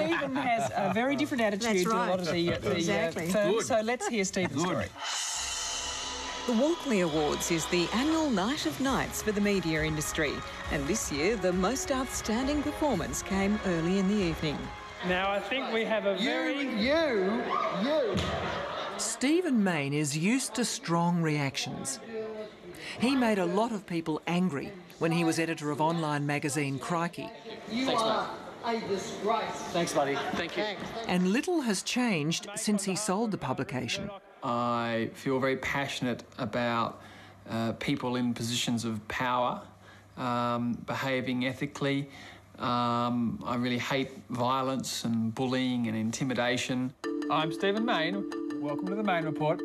Stephen has a very different attitude to a lot of the Exactly. firms. So let's hear Stephen's story. The Walkley Awards is the annual night of nights for the media industry, and this year the most outstanding performance came early in the evening. Now, I think we have a Stephen Mayne is used to strong reactions. He made a lot of people angry when he was editor of online magazine Crikey. Thanks, mate. A disgrace. Thanks, buddy. Thank you. And little has changed since he sold the publication. I feel very passionate about people in positions of power, behaving ethically. I really hate violence and bullying and intimidation. I'm Stephen Mayne. Welcome to the Mayne Report.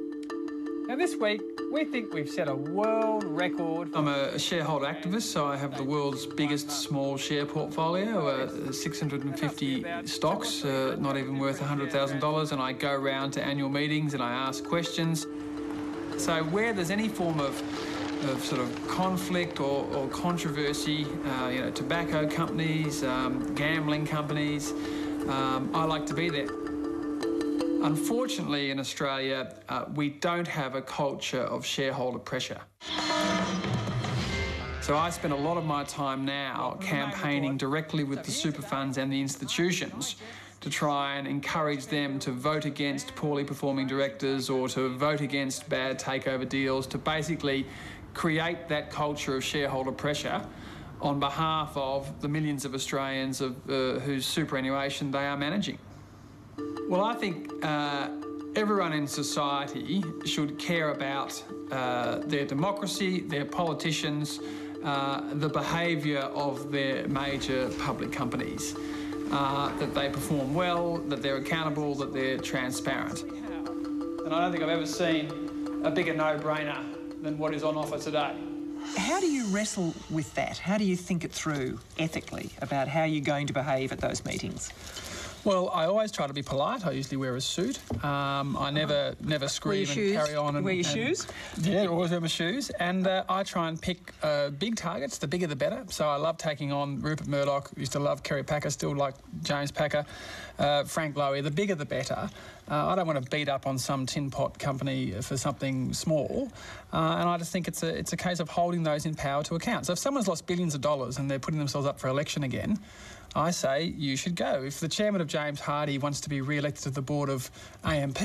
Now, this week, we think we've set a world record. I'm a shareholder activist, so I have the world's biggest small share portfolio, 650 stocks, not even worth $100,000, and I go around to annual meetings and I ask questions. So where there's any form of sort of conflict or controversy, tobacco companies, gambling companies, I like to be there. Unfortunately, in Australia, we don't have a culture of shareholder pressure. So I spend a lot of my time now campaigning directly with the super funds and the institutions to try and encourage them to vote against poorly performing directors or to vote against bad takeover deals, to basically create that culture of shareholder pressure on behalf of the millions of Australians whose superannuation they are managing. Well, I think everyone in society should care about their democracy, their politicians, the behaviour of their major public companies, that they perform well, that they're accountable, that they're transparent. And I don't think I've ever seen a bigger no-brainer than what is on offer today. How do you wrestle with that? How do you think it through ethically about how you're going to behave at those meetings? Well, I always try to be polite. I usually wear a suit. I never scream and carry on. And wear your shoes? Yeah, always wear my shoes. And I try and pick big targets. The bigger the better. So I love taking on Rupert Murdoch. Used to love Kerry Packer, still like James Packer. Frank Lowy. The bigger the better. I don't want to beat up on some tin pot company for something small. And I just think it's a case of holding those in power to account. So if someone's lost billions of dollars and they're putting themselves up for election again, I say you should go. If the chairman of James Hardie wants to be re-elected to the board of AMP,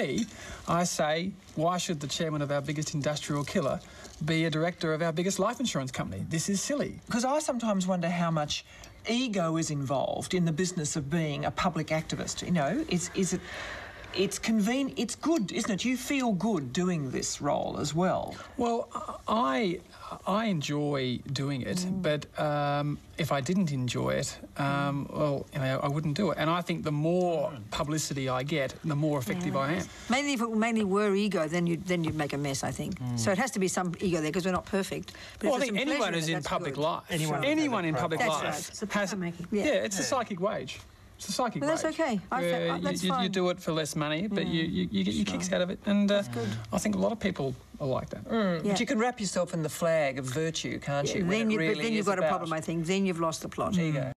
I say, why should the chairman of our biggest industrial killer be a director of our biggest life insurance company? This is silly. Because I sometimes wonder how much ego is involved in the business of being a public activist. You know, it's convenient, it's good, isn't it? You feel good doing this role as well. Well, I enjoy doing it, but if I didn't enjoy it, I wouldn't do it. And I think the more publicity I get, the more effective I am. Mainly if it mainly were ego, then you'd make a mess, I think. So it has to be some ego there because we're not perfect. But well, I think anyone who's in public life, anyone in public life has, it's a psychic wage. It's a psychic wage. But that's okay. That's fine. You do it for less money, but you get your kicks out of it. And I think a lot of people are like that. But you can wrap yourself in the flag of virtue, can't you? Then you've got a problem, I think. Then you've lost the plot. Ego.